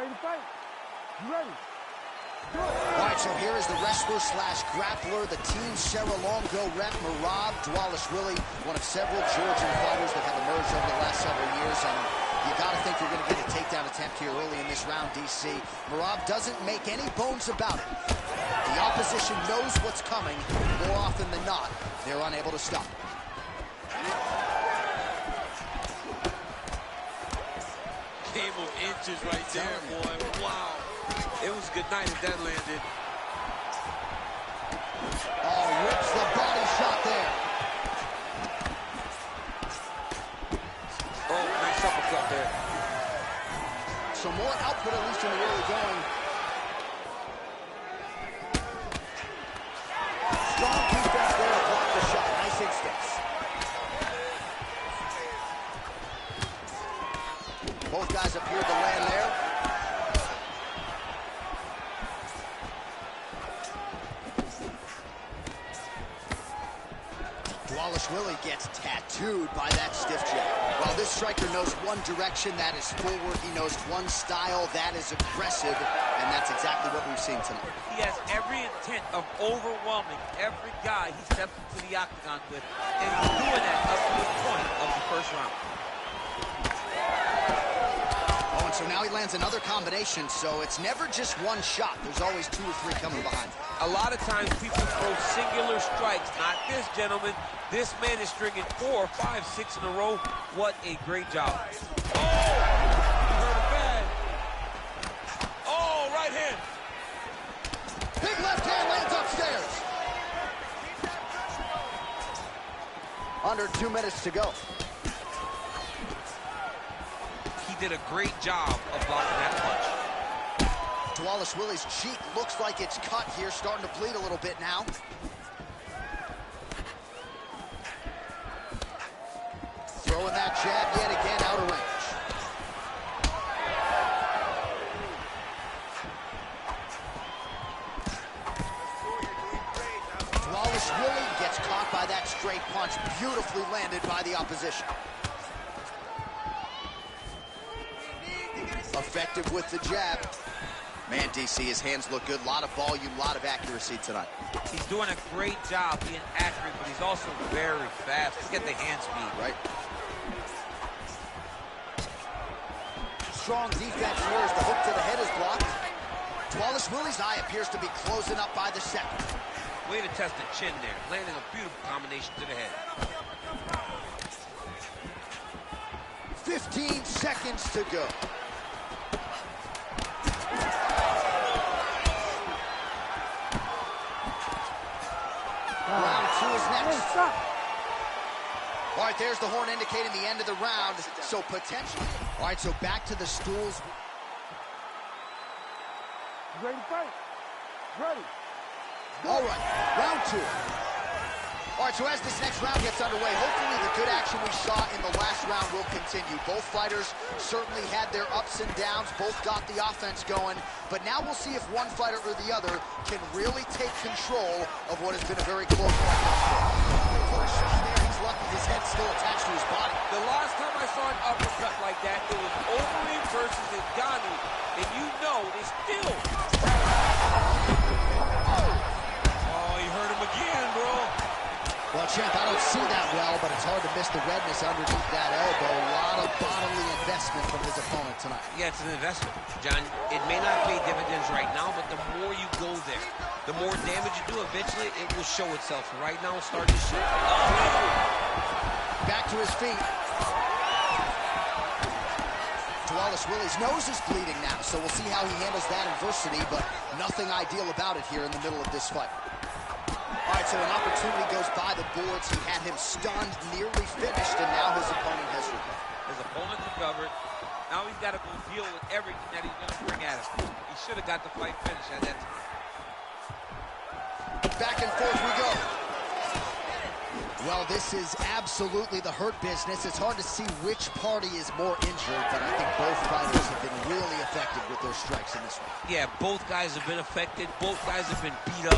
ready to fight? You ready? All right, so here is the wrestler slash grappler, the Team Serra-Longo rep, Merab Dvalishvili, one of several Georgian fighters that have emerged over the last several years, and you got to think you're going to get a takedown attempt here early in this round, DC. Merab doesn't make any bones about it. The opposition knows what's coming. More often than not, they're unable to stop it. Game of inches right there, boy. Wow. It was a good night if that landed. Oh, rips the body shot there. Oh, nice uppercut there. So more output, at least in the early going. Strong defense there, blocked the shot. Nice instincts. Both guys appeared to land there. Dvalishvili gets tattooed by that stiff jab. Well, this striker knows one direction, that is forward. He knows one style, that is aggressive, and that's exactly what we've seen tonight. He has every intent of overwhelming every guy he steps into the octagon with, and he's doing that up to the point of the first round. Oh, and so now he lands another combination, so it's never just one shot. There's always 2 or 3 coming behind. A lot of times people throw singular strikes. Not this gentleman. This man is stringing 4, 5, 6 in a row. What a great job. Oh! You heard him bad. Oh, right hand. Big left hand lands upstairs. Under 2 minutes to go. He did a great job of blocking that punch. Dvalishvili's cheek looks like it's cut here, starting to bleed a little bit now. Throwing that jab yet again out of range. Dvalishvili gets caught by that straight punch, beautifully landed by the opposition. Effective with the jab. Man, DC, his hands look good. A lot of volume, a lot of accuracy tonight. He's doing a great job being accurate, but he's also very fast. Look at the hand speed. Right. Strong defense here as the hook to the head is blocked. Dvalishvili's eye appears to be closing up by the second. Way to test the chin there. Landing a beautiful combination to the head. 15 seconds to go. Round 2 is next. All right, there's the horn indicating the end of the round. So potentially... All right, so back to the stools. You ready to fight? Ready. All right, round 2. All right, so as this next round gets underway, hopefully the good action we saw in the last round will continue. Both fighters certainly had their ups and downs. Both got the offense going. But now we'll see if one fighter or the other can really take control of what has been a very close fight. For a shot there, he's lucky his head's still attached to his body. The last time I saw an uppercut like that, it was Overeem versus Ngannou. And you know it's still... Oh, you heard him again, bro. Well, champ, I don't see that well, but it's hard to miss the redness underneath that elbow. A lot of bodily investment from his opponent tonight. Yeah, it's an investment, John. It may not pay dividends right now, but the more you go there, the more damage you do, eventually it will show itself. Right now, it's starting to show. Oh! Back to his feet. Dvalishvili's nose is bleeding now, so we'll see how he handles that adversity, but nothing ideal about it here in the middle of this fight. All right, so an opportunity goes by the boards. He had him stunned, nearly finished, and now his opponent has recovered. His opponent recovered. Now he's got to go deal with everything that he's going to bring at him. He should have got the fight finished at that time. Back and forth we go. Well, this is absolutely the hurt business. It's hard to see which party is more injured, but I think both fighters have been really effective with their strikes in this one. Yeah, both guys have been affected. Both guys have been beat up.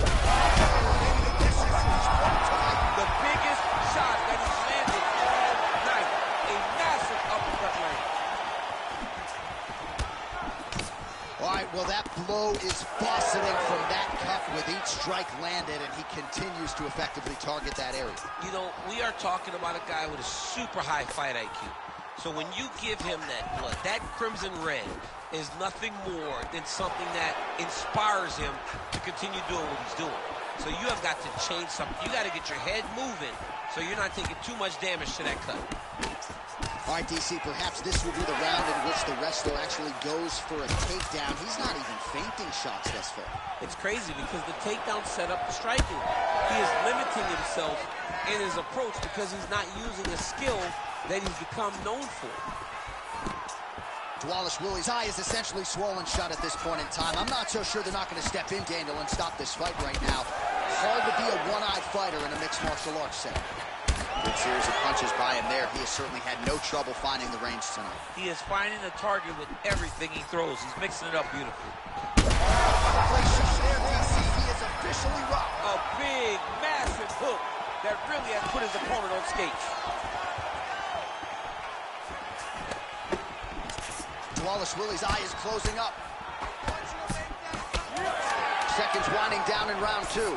The biggest shot that he's landed all night. A massive uppercut land. is fauceting from that cut with each strike landed, and he continues to effectively target that area. You know, we are talking about a guy with a super high fight IQ. So when you give him that blood, that crimson red is nothing more than something that inspires him to continue doing what he's doing. So you have got to change something. You got to get your head moving so you're not taking too much damage to that cut. All right, DC, perhaps this will be the round in which the wrestler actually goes for a takedown. He's not even feinting shots thus far. It's crazy because the takedown set up the striking. He is limiting himself in his approach because he's not using a skill that he's become known for. Wallace Willie's eye is essentially swollen shut at this point in time. I'm not so sure they're not going to step in, Daniel, and stop this fight right now. Hard to be a one-eyed fighter in a mixed martial arts setting. Good series of punches by him there. He has certainly had no trouble finding the range tonight. He is finding the target with everything he throws. He's mixing it up beautifully. Place shot there, DC. He is officially rocked. A big, massive hook that really has put his opponent on skates. Wallace Willie's eye is closing up. Seconds winding down in round two.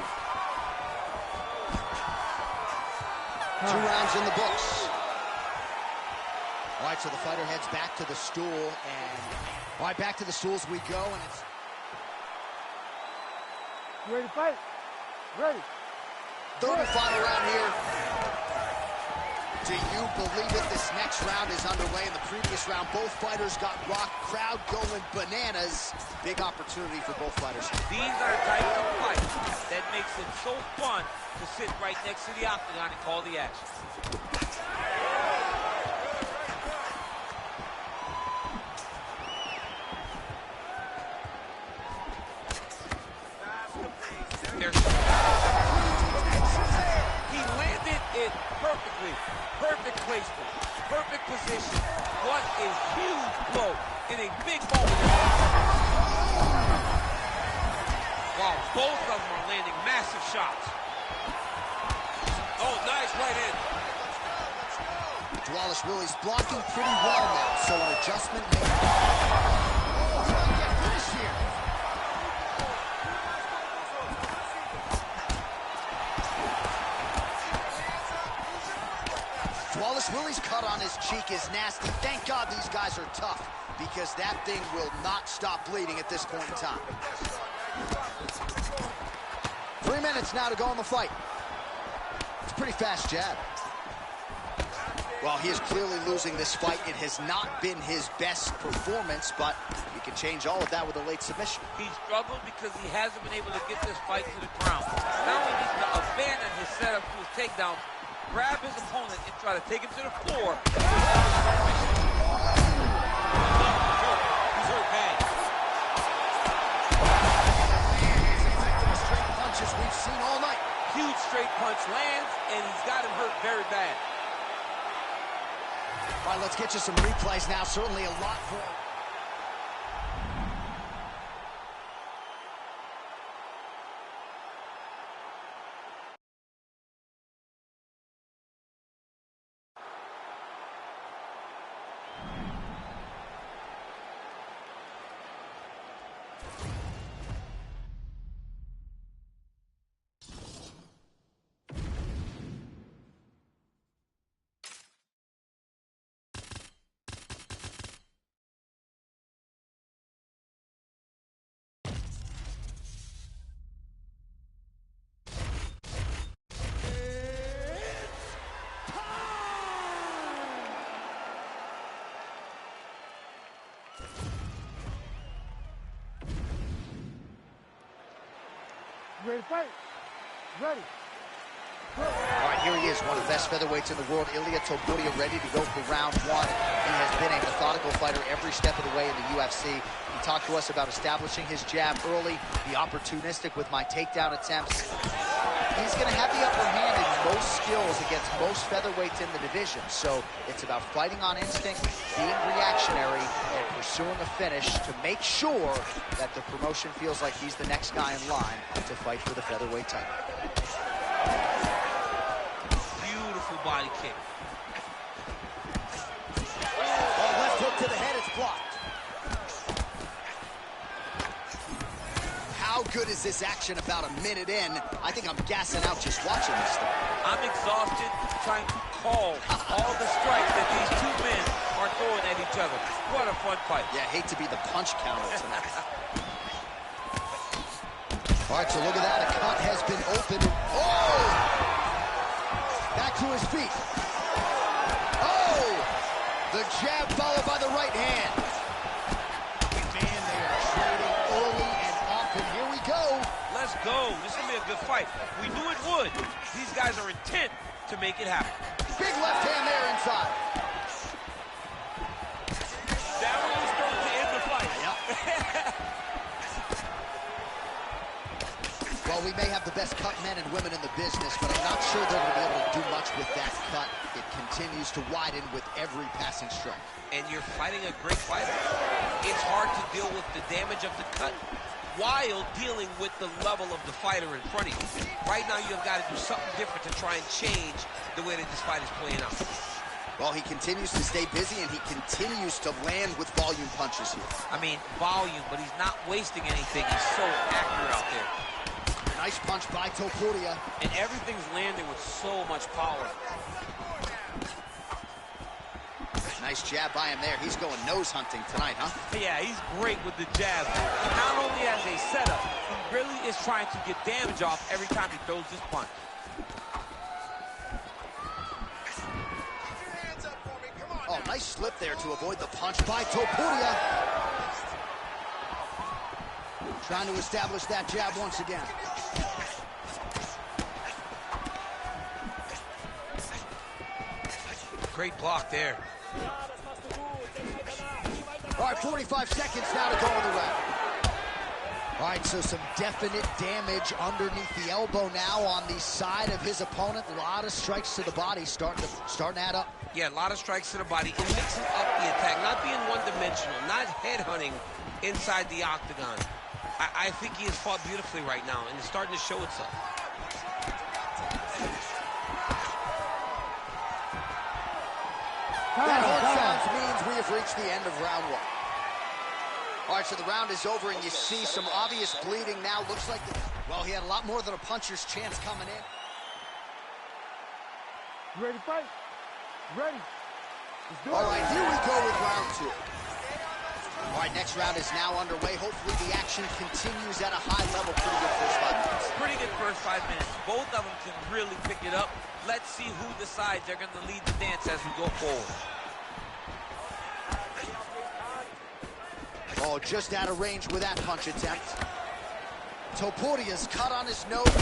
2 rounds in the books. All right, so the fighter heads back to the stool, and all right, back to the stools we go, and it's... You ready to fight? Ready. Third and final round here. Do you believe it? This next round is underway. In the previous round, both fighters got rocked. Crowd going bananas. Big opportunity for both fighters. These are the types of fights that makes it so fun to sit right next to the octagon and call the action. He landed it perfectly. Perfect placement. Perfect position. What a huge blow in a big moment. Wow, both of them are landing massive shots. Oh, nice right hand. Wallace Willie's blocking pretty well now, so an adjustment made. Oh, trying to get finished here. Wallace Willie's cut on his cheek is nasty. Thank God these guys are tough, because that thing will not stop bleeding at this point in time. 3 minutes now to go in the fight. It's a pretty fast jab. Well, he is clearly losing this fight. It has not been his best performance, but he can change all of that with a late submission. He struggled because he hasn't been able to get this fight to the ground. Now he needs to abandon his setup to his takedown, grab his opponent, and try to take him to the floor. He's hurt bad. As effective as straight punches we've seen all night. Huge straight punch lands, and he's got him hurt very bad. All right, let's get you some replays now. Certainly a lot for... You ready to fight? Ready. All right, here he is, one of the best featherweights in the world, Ilia Topuria, ready to go for round one. He has been a methodical fighter every step of the way in the UFC. He talked to us about establishing his jab early, be opportunistic with my takedown attempts. He's going to have the upper hand in most skills against most featherweights in the division. So it's about fighting on instinct, being reactionary, and pursuing a finish to make sure that the promotion feels like he's the next guy in line to fight for the featherweight title. Beautiful body kick. Oh, left hook to the head, it's blocked. is this action about a minute in? I think I'm gassing out just watching this thing. I'm exhausted trying to call all the strikes that these two men are throwing at each other. What a fun fight. Yeah, hate to be the punch counter tonight. All right, so look at that. A cut has been opened. Oh! Back to his feet. Oh! The jab followed by the right hand. Man, they are trading early and often. Here we go. Let's go. This is going to be a good fight. We knew it would. These guys are intent to make it happen. Big left hand there inside. That one was thrown to end the fight. Yep. Well, we may have the best cut men and women in the business, but I'm not sure they're going to be able to do much with that cut. It continues to widen with every passing strike. And you're fighting a great fighter. It's hard to deal with the damage of the cut while dealing with the level of the fighter in front of you. Right now, you've got to do something different to try and change the way that this fight is playing out. Well, he continues to stay busy, and he continues to land with volume punches here. I mean, volume, but he's not wasting anything. He's so accurate out there. Nice punch by Topuria. And everything's landing with so much power. Nice jab by him there. He's going nose hunting tonight, huh? Yeah, he's great with the jab. Not only as a setup, he really is trying to get damage off every time he throws this punch. Oh, nice slip there to avoid the punch by Topuria. Trying to establish that jab once again. Great block there. All right, 45 seconds now to go in the round. All right, so some definite damage underneath the elbow now on the side of his opponent. A lot of strikes to the body starting to add up. Yeah, a lot of strikes to the body and mixing up the attack, not being one-dimensional, not headhunting inside the octagon. I think he has fought beautifully right now, and it's starting to show itself. That horn sounds means we have reached the end of round one. All right, so the round is over, and you see some obvious bleeding now. Looks like, well, he had a lot more than a puncher's chance coming in. You ready to fight? Ready. Let's do it. All right, here we go with round two. All right, next round is now underway. Hopefully the action continues at a high level. Pretty good first 5 minutes. Pretty good first 5 minutes. Both of them can really pick it up. Let's see who decides they're going to lead the dance as we go forward. Oh, just out of range with that punch attempt. Topuria's cut on his nose. I'm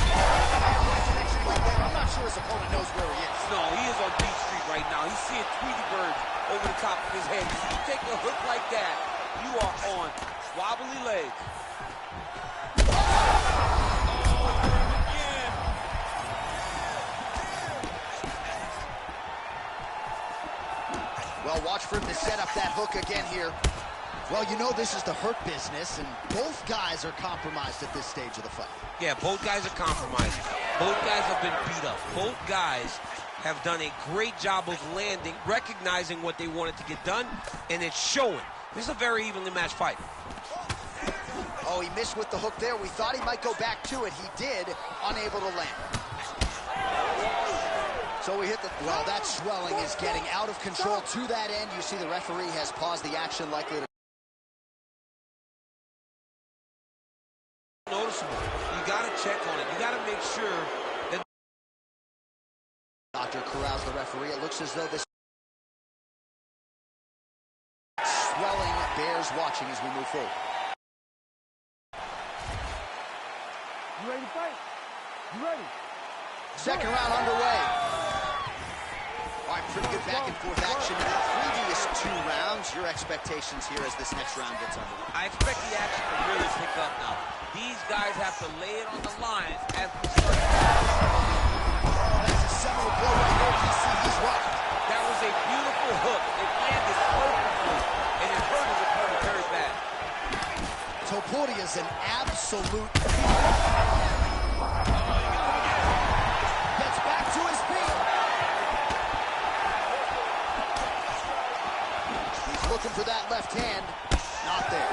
not sure his opponent knows where he is. No, he is on Beach Street right now. He's seeing Tweety Bird over the top of his head. If you take a hook like that, you are on wobbly legs. Well, watch for him to set up that hook again here. Well, you know this is the hurt business, and both guys are compromised at this stage of the fight. Yeah, both guys are compromised. Both guys have been beat up. Both guys have done a great job of landing, recognizing what they wanted to get done, and it's showing. This is a very evenly matched fight. Oh, he missed with the hook there. We thought he might go back to it. He did, unable to land. So we hit the... Well, that swelling is getting out of control to that end. You see the referee has paused the action, likely to... Noticeable. You got to check on it. You got to make sure that... Dr. Corral's the referee. It looks as though this swelling bears watching as we move forward. You ready to fight? You ready? Second round underway. All right, pretty good back and forth action in the previous 2 rounds. Your expectations here as this next round gets underway? I expect the action to really pick up now. These guys have to lay it on the line as we start. That's a seminal blow right there. You see he's rocked. That was a beautiful hook. It landed perfectly, and it hurt his opponent very bad. Topuria's an absolute... Gets back to his feet. He's looking for that left hand. Not there.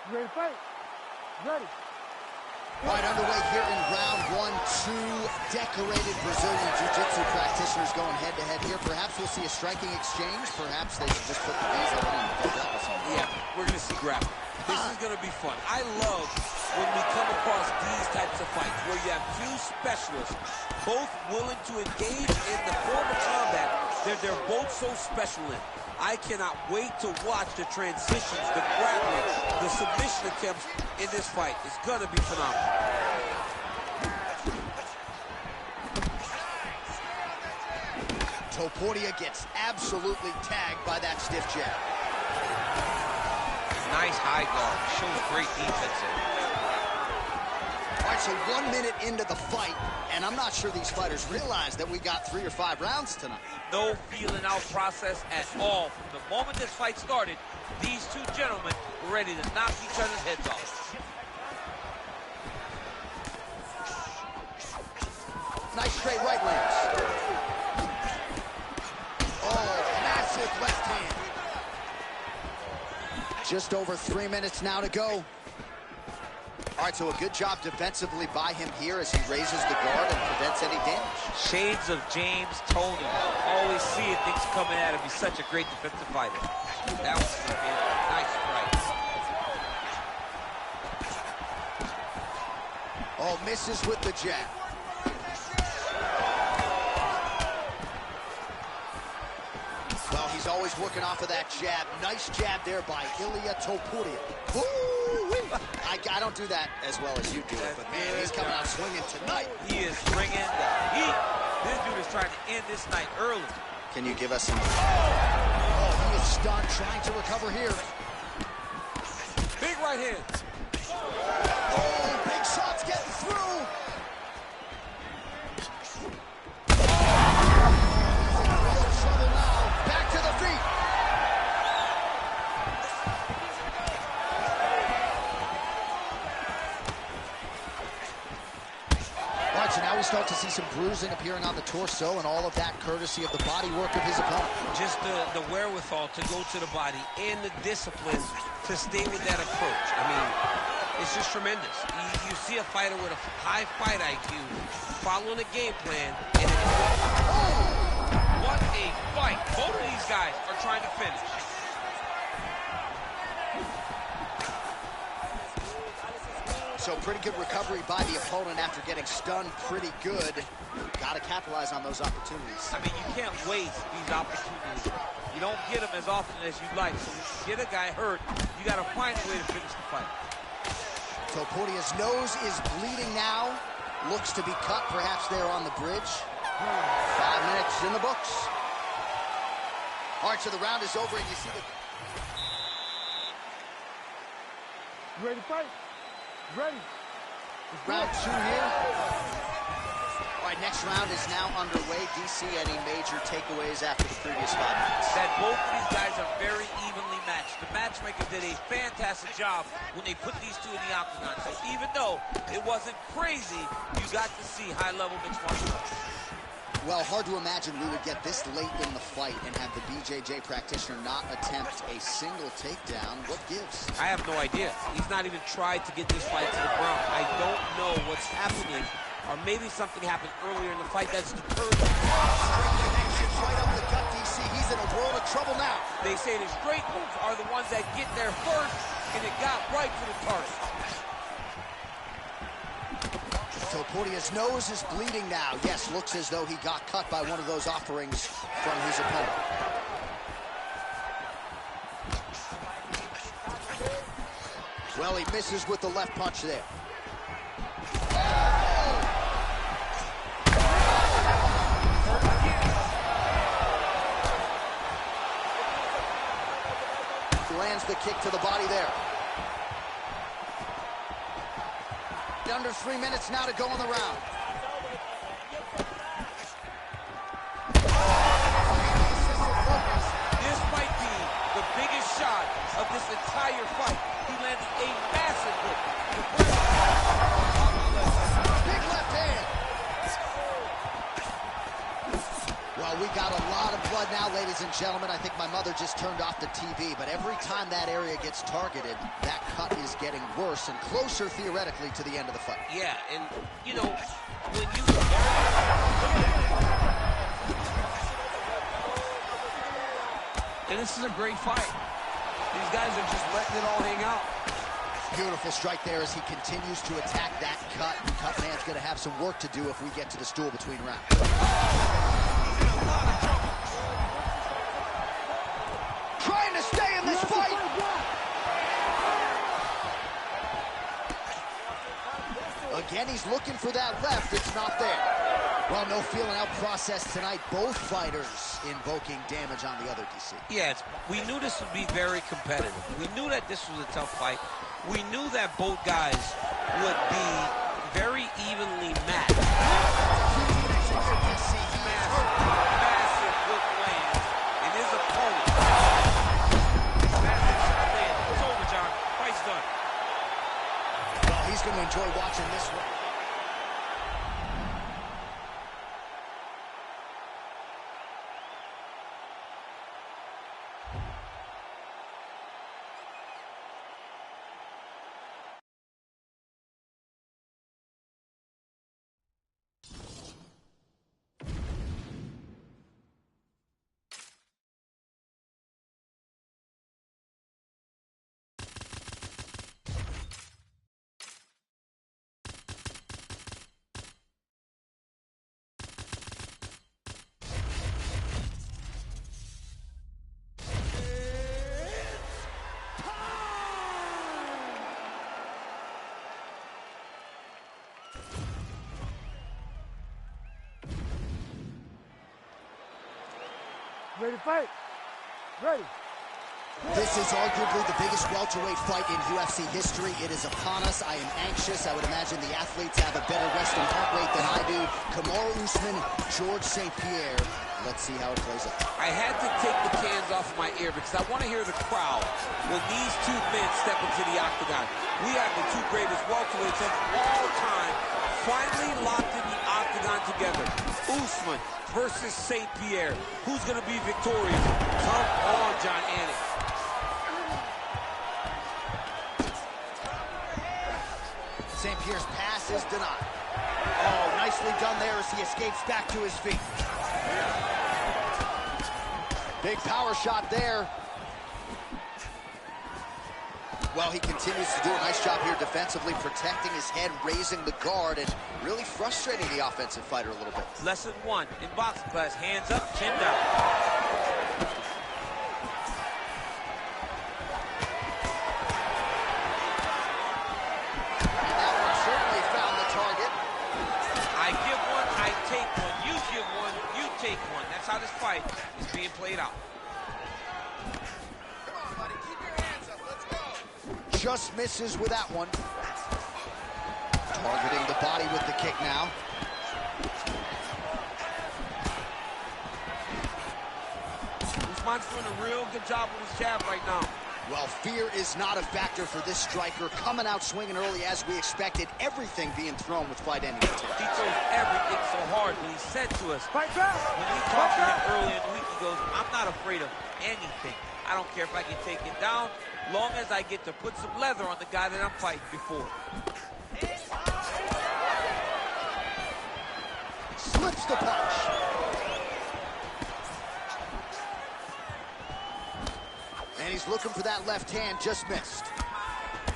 You ready to fight? Ready. All right, underway here in round one. Two decorated Brazilian Jiu-Jitsu practitioners going head-to-head here. Perhaps we'll see a striking exchange. Perhaps they should just put the knees on and go grapple something. Yeah, we're going to see grappling. This is going to be fun. I love when we come across these types of fights where you have two specialists both willing to engage in the form of combat that they're both so special in. I cannot wait to watch the transitions, the grappling, the submission attempts in this fight. It's going to be phenomenal. Topuria gets absolutely tagged by that stiff jab. Nice high guard. Shows great defense there. All right, so 1 minute into the fight, and I'm not sure these fighters realize that we got 3 or 5 rounds tonight. No feeling out process at all. From the moment this fight started, these two gentlemen were ready to knock each other's heads off. Nice straight right lands. Oh, massive left hand. Just over 3 minutes now to go. All right, so a good job defensively by him here as he raises the guard and prevents any damage. Shades of James Toney. Always seeing things coming at him. He's such a great defensive fighter. That was a nice strike. Oh, misses with the jab. Well, he's always working off of that jab. Nice jab there by Ilia Topuria. I don't do that as well as you do it, but man, he's coming out swinging tonight. He is bringing the heat. This dude is trying to end this night early. Can you give us some? Oh, he is stunned, trying to recover here. Big right hand. Oh, big shots getting through. Real trouble now. Back to the feet. So now we start to see some bruising appearing on the torso, and all of that courtesy of the body work of his opponent. Just the wherewithal to go to the body and the discipline to stay with that approach. I mean, it's just tremendous. You see a fighter with a high fight IQ following a game plan, and what a fight. Both of these guys are trying to finish. So pretty good recovery by the opponent after getting stunned pretty good. Got to capitalize on those opportunities. I mean, you can't waste these opportunities. You don't get them as often as you'd like. So when you get a guy hurt, you got to find a way to finish the fight. Topuria's nose is bleeding now. Looks to be cut perhaps there on the bridge. 5 minutes in the books. All right, so the round is over, and you see the... You ready to fight? Ready. Round 2 here. All right, next round is now underway. DC, any major takeaways after the previous 5 minutes? That both of these guys are very evenly matched. The matchmaker did a fantastic job when they put these two in the octagon. So even though it wasn't crazy, you got to see high-level mixed martial arts. Well, hard to imagine we would get this late in the fight and have the BJJ practitioner not attempt a single takedown. What gives? I have no idea. He's not even tried to get this fight to the ground. I don't know what's happening, or maybe something happened earlier in the fight that's deterred him. Straight connections right up the gut, DC. He's in a world of trouble now. They say the straight moves are the ones that get there first, and it got right to the target. Topuria's nose is bleeding now. Yes, looks as though he got cut by one of those offerings from his opponent. Well, he misses with the left punch there. Lands the kick to the body there. Under 3 minutes now to go in the round. This might be the biggest shot of this entire fight. He landed a massive hook. Big left hand. Well, we got a lot of blood now, ladies and gentlemen. I think my mother just turned off the TV, but every time that area gets targeted, that cut is getting worse and closer, theoretically, to the end of the fight. Yeah, and, you know, when you... And this is a great fight. These guys are just letting it all hang out. Beautiful strike there as he continues to attack that cut. Cut man's going to have some work to do if we get to the stool between rounds. Trying to stay in this fight. Again, he's looking for that left. It's not there. Well, no feeling out process tonight. Both fighters invoking damage on the other, DC. Yeah, we knew this would be very competitive. We knew that this was a tough fight. We knew that both guys would be very evenly matched. Massive hook lands, and his opponent. It's over, John. Fight's done. Well, he's going to enjoy watching this one. Ready to fight? Ready. This is arguably the biggest welterweight fight in UFC history. It is upon us. I am anxious. I would imagine the athletes have a better resting heart rate than I do. Kamaru Usman, George St. Pierre. Let's see how it plays out. I had to take the cans off of my ear because I want to hear the crowd when these two men step into the octagon. We have the two greatest welterweights of all time finally locked in the octagon together. Usman versus St. Pierre. Who's going to be victorious? Come on, John Anik. St. Pierre's pass is denied. Oh, nicely done there as he escapes back to his feet. Big power shot there. Well, he continues to do a nice job here defensively, protecting his head, raising the guard, and really frustrating the offensive fighter a little bit. Lesson one in boxing class: hands up, chin down. And that one certainly found the target. I give one, I take one. You give one, you take one. That's how this fight is being played out. Just misses with that one. Targeting the body with the kick now. Usman's doing a real good job with his jab right now. Well, fear is not a factor for this striker. Coming out swinging early as we expected. Everything being thrown with fight ending potential. He throws everything so hard, but he said to us, Fight back. when we talked to him early in the week, he goes, I'm not afraid of anything. I don't care if I get taken down, long as I get to put some leather on the guy that I'm fighting before. Slips the punch. And he's looking for that left hand, just missed.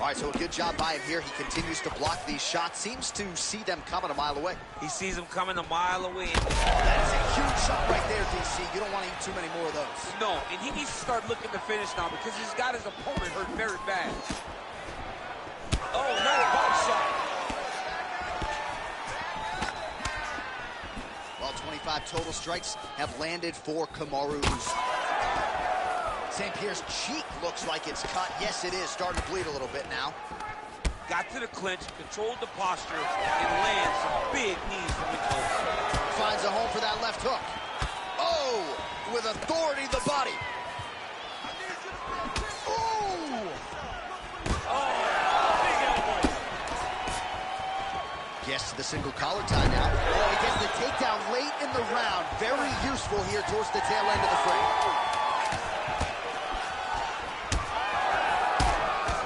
All right, so a good job by him here. He continues to block these shots. Seems to see them coming a mile away. He sees him coming a mile away. That is a huge shot right there, DC. You don't want to eat too many more of those. No, and he needs to start looking to finish now because he's got his opponent hurt very bad. Oh, nice body shot. Well, 25 total strikes have landed for Kamaru Usman. St. Pierre's cheek looks like it's cut. Yes, it is. Starting to bleed a little bit now. Got to the clinch, controlled the posture, and lands some big knees from the close. Finds a home for that left hook. Oh, with authority, the body. Oh! Oh, big elbow. Gets to the single collar tie now. Oh, he gets the takedown late in the round. Very useful here towards the tail end of the frame.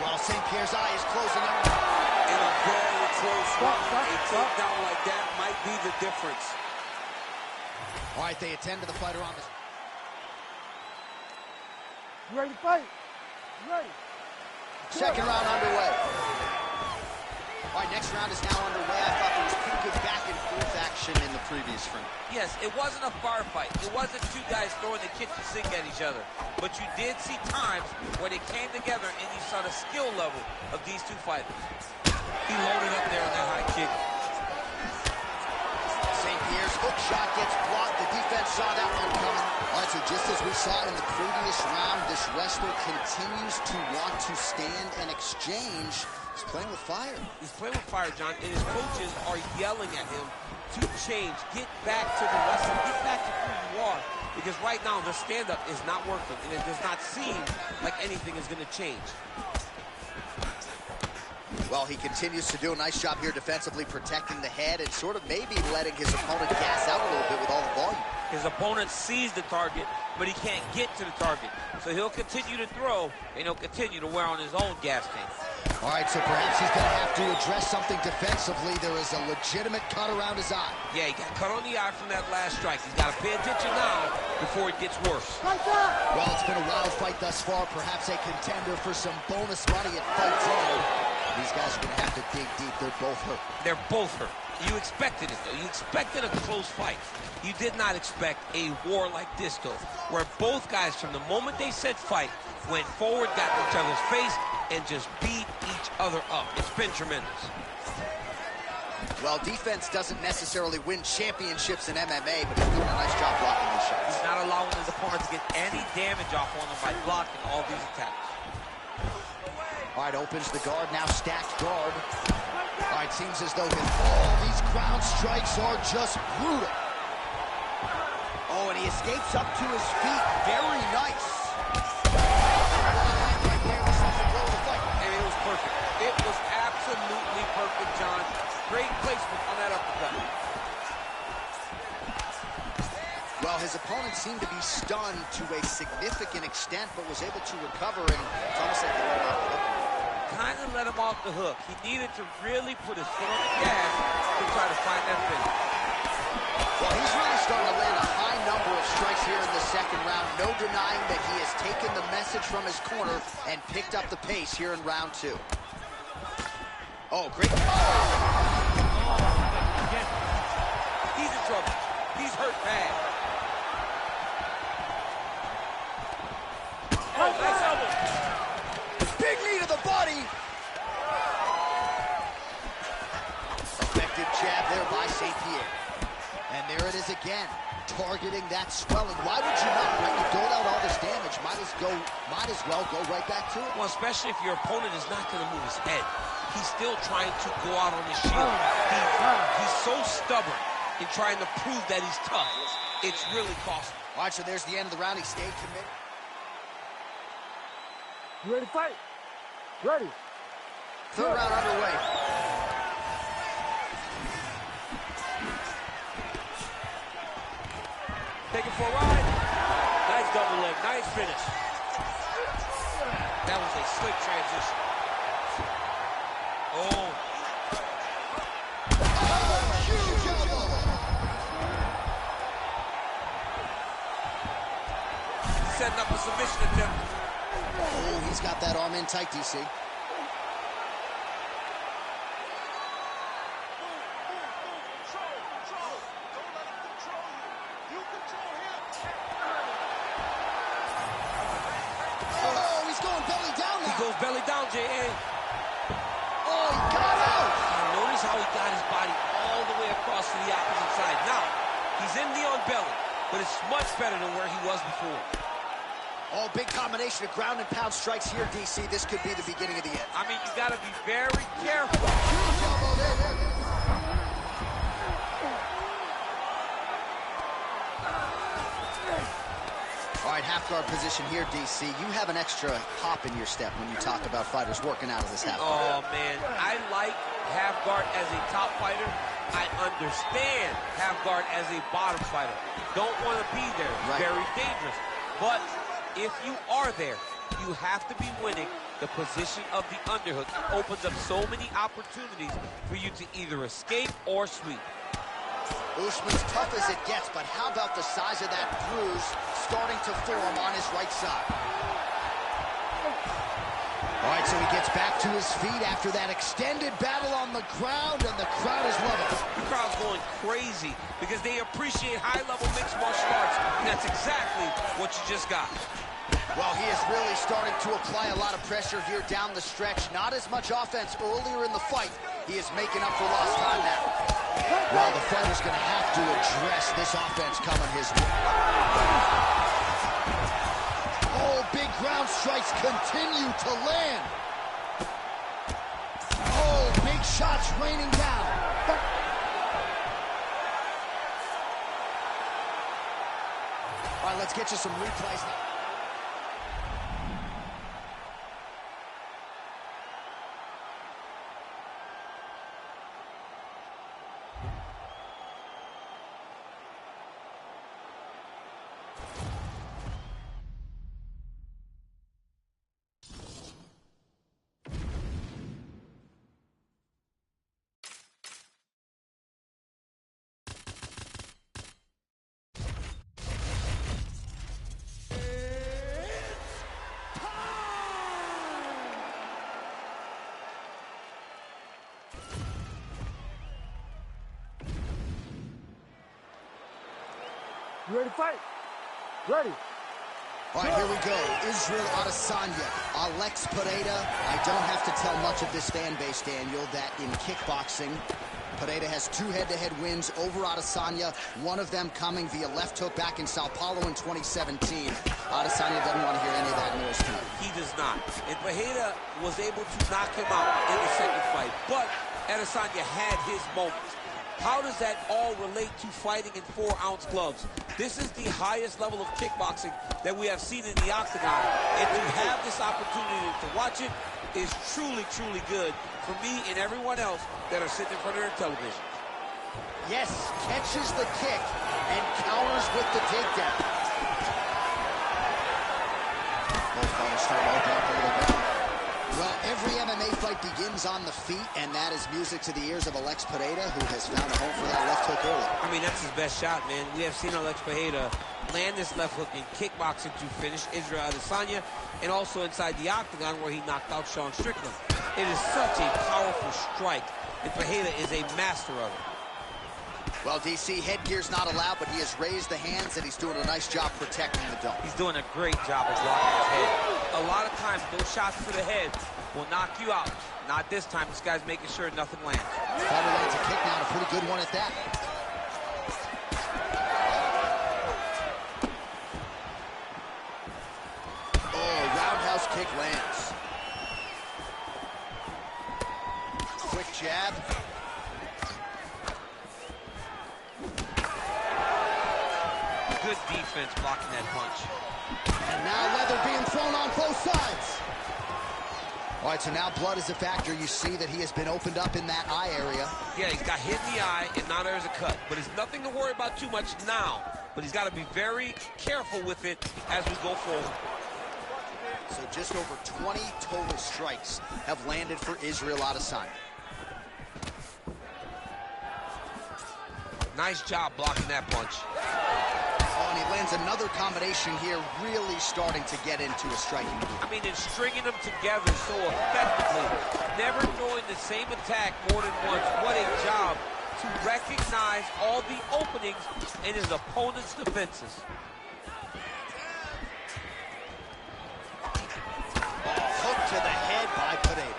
While St. Pierre's eye is closing up. In a very close one, a takedown like that might be the difference. All right, they attend to the fighter on this. You ready to fight? You ready? Second round underway. All right, next round is now underway. I thought there was pretty good back and forth action in the previous frame. Yes, it wasn't a firefight. It wasn't two guys throwing the kitchen sink at each other. But you did see times where they came together and you saw the skill level of these two fighters. He loaded up there on that high kick. St. Pierre's hook shot gets blocked. The defense saw that one coming. All right, so just as we saw in the previous round, this wrestler continues to want to stand and exchange. He's playing with fire. He's playing with fire, John, and his coaches are yelling at him to change. Get back to the wrestling. Get back to who you are. Because right now, the stand-up is not working, and it does not seem like anything is going to change. Well, he continues to do a nice job here defensively, protecting the head and sort of maybe letting his opponent gas out a little bit with all the volume. His opponent sees the target, but he can't get to the target. So he'll continue to throw, and he'll continue to wear on his own gas tank. All right, so perhaps he's going to have to address something defensively. There is a legitimate cut around his eye. Yeah, he got cut on the eye from that last strike. He's got to pay attention now before it gets worse. Well, it's been a wild fight thus far. Perhaps a contender for some bonus money at Fight Zone. These guys are going to have to dig deep. They're both hurt. They're both hurt. You expected it, though. You expected a close fight. You did not expect a war like this, though, where both guys, from the moment they said fight, went forward, got in each other's face, and just beat each other up. It's been tremendous. Well, defense doesn't necessarily win championships in MMA, but he's doing a nice job blocking these shots. He's not allowing his opponent to get any damage off on him by blocking all these attacks. All right, opens the guard, now stacked guard. All right, seems as though these ground strikes are just brutal. Oh, and he escapes up to his feet. Very nice. And it was perfect. It was absolutely perfect, John. Great placement on that uppercut. Well, his opponent seemed to be stunned to a significant extent, but was able to recover, and it's almost like they let him off the hook. Kind of let him off the hook. He needed to really put his foot on the gas to try to find that finish. Well, he's really starting to land a high number of strikes here in the second round. No denying that he has taken the message from his corner and picked up the pace here in round two. Oh, great. He's in trouble. He's hurt bad. Oh, nice elbow. Big knee to the body. Effective jab there by St. Pierre. And there it is again, targeting that swelling. Why would you not, right? You doled out all this damage. Might as well go right back to it. Well, especially if your opponent is not going to move his head. He's still trying to go out on his shield. He's so stubborn in trying to prove that he's tough. It's really costly. All right, so there's the end of the round. He stayed committed. You ready to fight? Ready. Third round underway. Take it for a ride. Nice double leg. Nice finish. That was a slick transition. Oh. Huge elbow. Setting up a submission attempt. Oh, he's got that arm in tight, DC. Belly down, J.A. Oh, he got out! Notice how he got his body all the way across to the opposite side. Now, he's in the on belly, but it's much better than where he was before. Oh, big combination of ground and pound strikes here, DC. This could be the beginning of the end. I mean, you got to be very careful. Huge elbow there. All right, half guard position here, DC. You have an extra hop in your step when you talk about fighters working out of this half guard. Oh, man. I like half guard as a top fighter I understand half guard as a bottom fighter. Don't want to be there. Right. Very dangerous. But if you are there, you have to be winning. The position of the underhook opens up so many opportunities for you to either escape or sweep. Usman's tough as it gets, but how about the size of that bruise starting to form on his right side? All right, so he gets back to his feet after that extended battle on the ground, and the crowd is loving it. The crowd's going crazy because they appreciate high-level mixed martial arts, and that's exactly what you just got. Well, he is really starting to apply a lot of pressure here down the stretch. Not as much offense earlier in the fight. He is making up for lost time now. Well, the fighter's going to have to address this offense coming his way. Oh, big ground strikes continue to land. Oh, big shots raining down. All right, let's get you some replays now. You ready to fight? Ready. All right, here we go. Israel Adesanya, Alex Pereira. I don't have to tell much of this fan base, Daniel, that in kickboxing, Pereira has 2 head-to-head wins over Adesanya, one of them coming via left hook back in Sao Paulo in 2017. Adesanya doesn't want to hear any of that noise tonight. He does not. And Pereira was able to knock him out in the second fight, but Adesanya had his moments. How does that all relate to fighting in 4-ounce gloves? This is the highest level of kickboxing that we have seen in the octagon. And to have this opportunity to watch it is truly, truly good for me and everyone else that are sitting in front of their television. Yes, catches the kick and counters with the takedown. Both fighters starting to open up a little bit. Well, every MMA fight begins on the feet, and that is music to the ears of Alex Pereira, who has found a home for that left hook early. I mean, that's his best shot, man. We have seen Alex Pereira land this left hook in kickboxing to finish Israel Adesanya, and also inside the octagon where he knocked out Sean Strickland. It is such a powerful strike, and Pereira is a master of it. Well, DC, headgear's not allowed, but he has raised the hands, and he's doing a nice job protecting the dome. He's doing a great job of blocking his head. A lot of times, those shots to the head will knock you out. Not this time. This guy's making sure nothing lands. Fighter lands a kick now, and a pretty good one at that. Oh, roundhouse kick lands. Quick jab. Good defense blocking that punch. And now leather being thrown on both sides. All right, so now blood is a factor. You see that he has been opened up in that eye area. Yeah, he's got hit in the eye, and now there's a cut. But it's nothing to worry about too much now. But he's got to be very careful with it as we go forward. So just over 20 total strikes have landed for Israel Adesanya. Nice job blocking that punch. Oh, and he lands another combination here, really starting to get into a striking move. I mean, and stringing them together so effectively, never throwing the same attack more than once. What a job to recognize all the openings in his opponent's defenses. Hook to the head by Pereira.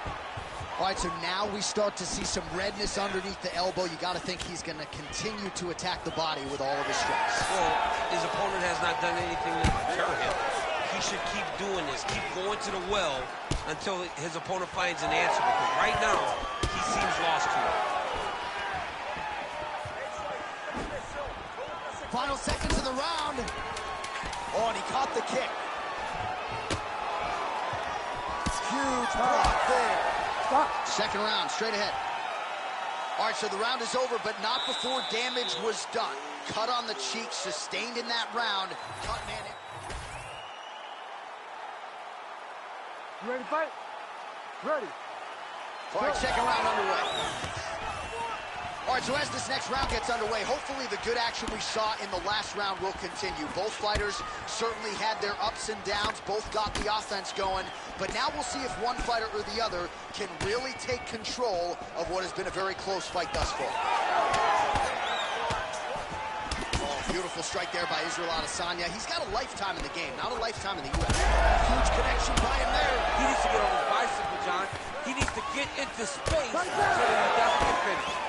All right, so now we start to see some redness underneath the elbow. You got to think he's going to continue to attack the body with all of his strikes. Well, his opponent has not done anything to deter him. He should keep doing this, keep going to the well until his opponent finds an answer. Because right now, he seems lost to it. Final seconds of the round. Oh, and he caught the kick. Huge block there. Stop. Second round, straight ahead. All right, so the round is over, but not before damage was done. Cut on the cheek, sustained in that round. Cut man in. You ready to fight? Ready. All right, second round underway. All right, so as this next round gets underway, hopefully the good action we saw in the last round will continue. Both fighters certainly had their ups and downs. Both got the offense going. But now we'll see if one fighter or the other can really take control of what has been a very close fight thus far. Oh, beautiful strike there by Israel Adesanya. He's got a lifetime in the game, not a lifetime in the UFC. Huge connection by him there. He needs to get on his bicycle, John. He needs to get into space so that he doesn't get finished.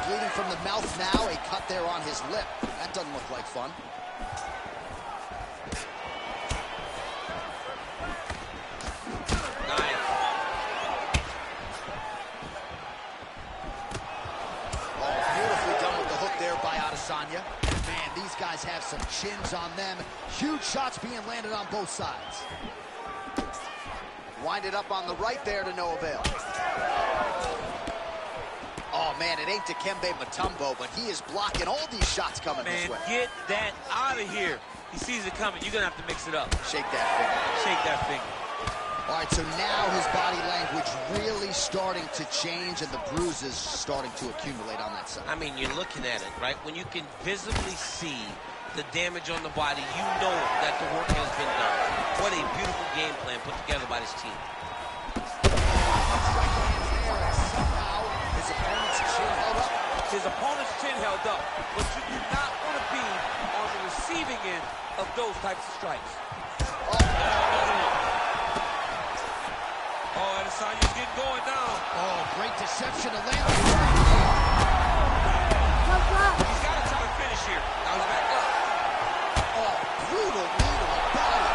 Bleeding from the mouth now, a cut there on his lip. That doesn't look like fun. Nice. Oh, beautifully done with the hook there by Adesanya. Man, these guys have some chins on them. Huge shots being landed on both sides. Winded up on the right there to no avail. Oh, man, it ain't Dikembe Mutombo, but he is blocking all these shots coming this way. Get that out of here. He sees it coming. You're going to have to mix it up. Shake that finger. Shake that finger. All right, so now his body language really starting to change, and the bruises starting to accumulate on that side. I mean, you're looking at it, right? When you can visibly see the damage on the body, you know that the work has been done. What a beautiful game plan put together by this team. His opponent's chin held up, but you do not want to be on the receiving end of those types of strikes. Oh, Adesanya's getting going now. Oh, great deception to land. He's got to try to finish here. Now he's back up. Oh, brutal knee to the body.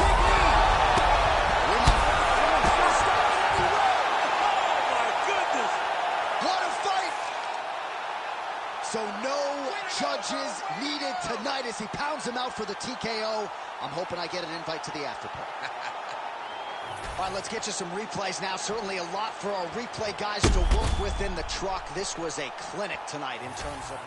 Big knee. Oh, my goodness. What a fight. So no judges needed tonight as he pounds him out for the TKO. I'm hoping I get an invite to the after party. All right, let's get you some replays now. Certainly a lot for our replay guys to work with in the truck. This was a clinic tonight in terms of...